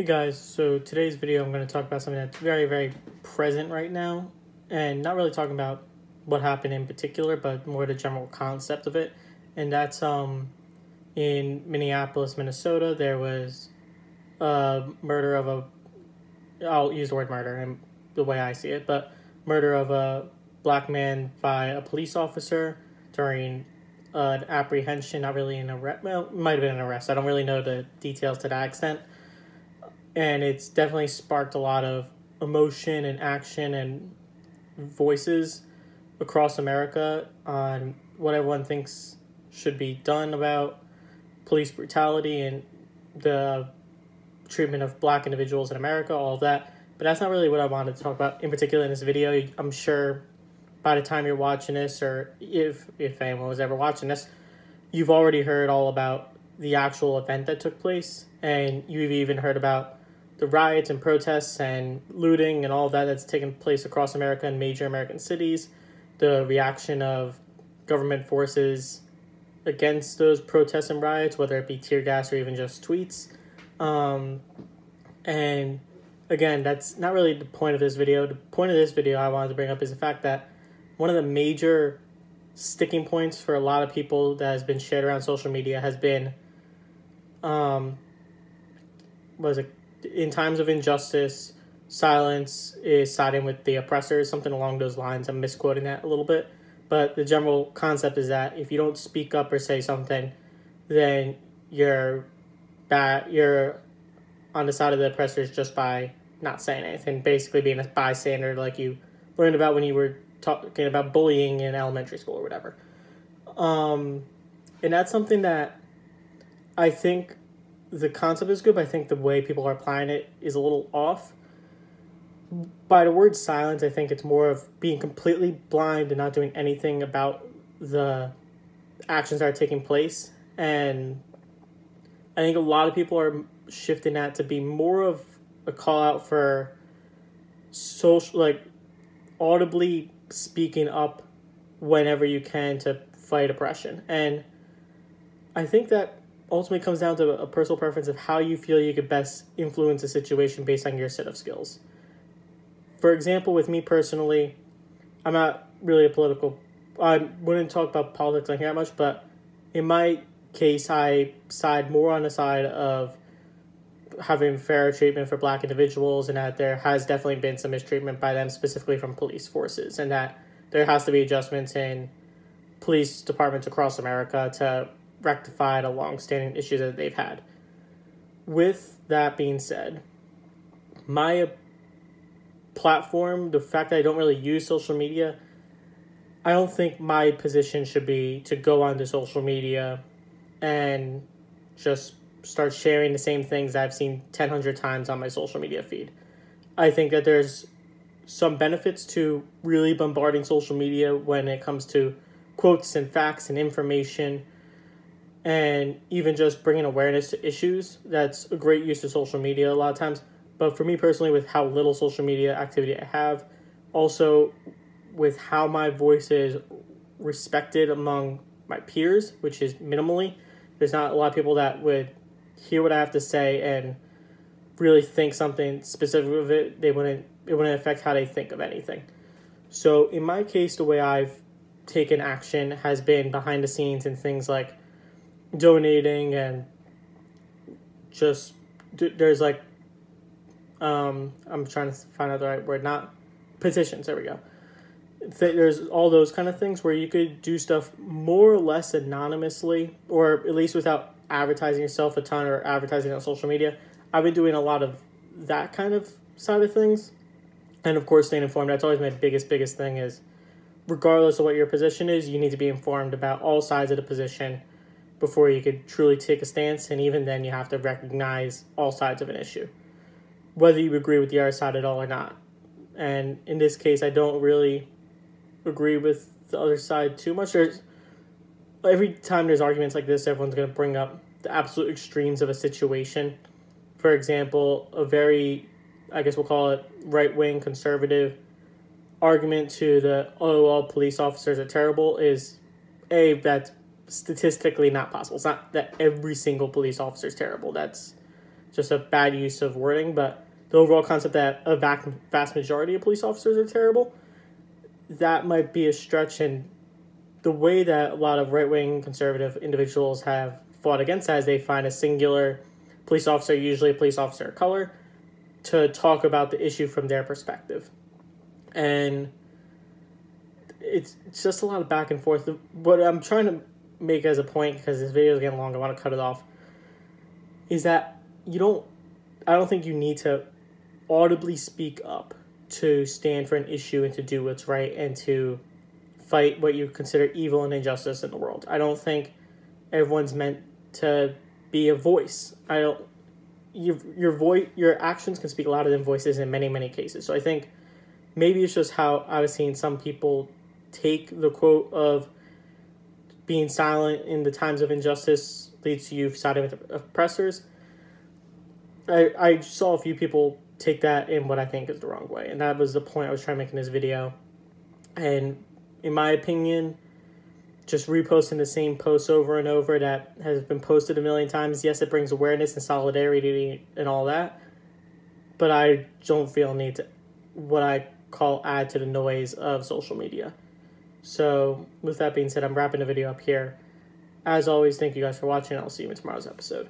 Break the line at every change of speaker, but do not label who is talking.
Hey guys, so today's video I'm going to talk about something that's very, very present right now, and not really talking about what happened in particular, but more the general concept of it. And that's in Minneapolis, Minnesota, there was a murder of I'll use the word murder and the way I see it, but murder of a black man by a police officer during an apprehension, not really an arrest, well, it might have been an arrest. I don't really know the details to that extent. And it's definitely sparked a lot of emotion and action and voices across America on what everyone thinks should be done about police brutality and the treatment of black individuals in America, all of that. But that's not really what I wanted to talk about in particular in this video. I'm sure by the time you're watching this, or if anyone was ever watching this, you've already heard all about the actual event that took place, and you've even heard about the riots and protests and looting and all of that that's taken place across America in major American cities, the reaction of government forces against those protests and riots, whether it be tear gas or even just tweets. And again, that's not really the point of this video. The point of this video I wanted to bring up is the fact that one of the major sticking points for a lot of people that has been shared around social media has been, in times of injustice, silence is siding with the oppressors, something along those lines. I'm misquoting that a little bit. But the general concept is that if you don't speak up or say something, then you're on the side of the oppressors just by not saying anything, basically being a bystander like you learned about when you were talking about bullying in elementary school or whatever. And that's something that I think the concept is good, but I think the way people are applying it is a little off. By the word silence, I think it's more of being completely blind and not doing anything about the actions that are taking place. And I think a lot of people are shifting that to be more of a call out for social, like audibly speaking up whenever you can to fight oppression. And I think that ultimately comes down to a personal preference of how you feel you could best influence a situation based on your set of skills. For example, with me personally, I'm not really I wouldn't talk about politics on here that much, but in my case, I side more on the side of having fair treatment for black individuals, and that there has definitely been some mistreatment by them, specifically from police forces, and that there has to be adjustments in police departments across America to rectify the long-standing issues that they've had. With that being said, my platform, the fact that I don't really use social media, I don't think my position should be to go onto social media and just start sharing the same things that I've seen 1,000 times on my social media feed. I think that there's some benefits to really bombarding social media when it comes to quotes and facts and information, and even just bringing awareness to issues. That's a great use of social media a lot of times. But for me personally, with how little social media activity I have, also with how my voice is respected among my peers, which is minimally, there's not a lot of people that would hear what I have to say and really think something specific of it. It wouldn't affect how they think of anything. So in my case, the way I've taken action has been behind the scenes and things like donating, and just there's like I'm trying to find out the right word, not petitions, there we go. There's all those kind of things where you could do stuff more or less anonymously, or at least without advertising yourself a ton or advertising on social media. I've been doing a lot of that kind of side of things, and of course staying informed. That's always my biggest thing, is regardless of what your position is, you need to be informed about all sides of the position before you could truly take a stance, and even then you have to recognize all sides of an issue, whether you agree with the other side at all or not. And in this case, I don't really agree with the other side too much. Every time there's arguments like this, everyone's going to bring up the absolute extremes of a situation. For example, a very, I guess we'll call it right-wing conservative argument to the, oh, all police officers are terrible is, that's statistically not possible. It's not that every single police officer is terrible. That's just a bad use of wording, but the overall concept that a vast majority of police officers are terrible, that might be a stretch. And the way that a lot of right-wing conservative individuals have fought against that is they find a singular police officer, usually a police officer of color, to talk about the issue from their perspective. And it's just a lot of back and forth. What I'm trying to make as a point, because this video is getting long, I want to cut it off, is that I don't think you need to audibly speak up to stand for an issue and to do what's right and to fight what you consider evil and injustice in the world. I don't think everyone's meant to be a voice. Your actions can speak louder than voices in many, many cases. So I think maybe it's just how I was seeing some people take the quote of being silent in the times of injustice leads to you siding with oppressors. I saw a few people take that in what I think is the wrong way, and that was the point I was trying to make in this video. And in my opinion, just reposting the same posts over and over that has been posted a million times, yes, it brings awareness and solidarity and all that, but I don't feel a need to, what I call, add to the noise of social media. So with that being said, I'm wrapping the video up here. As always, thank you guys for watching. I'll see you in tomorrow's episode.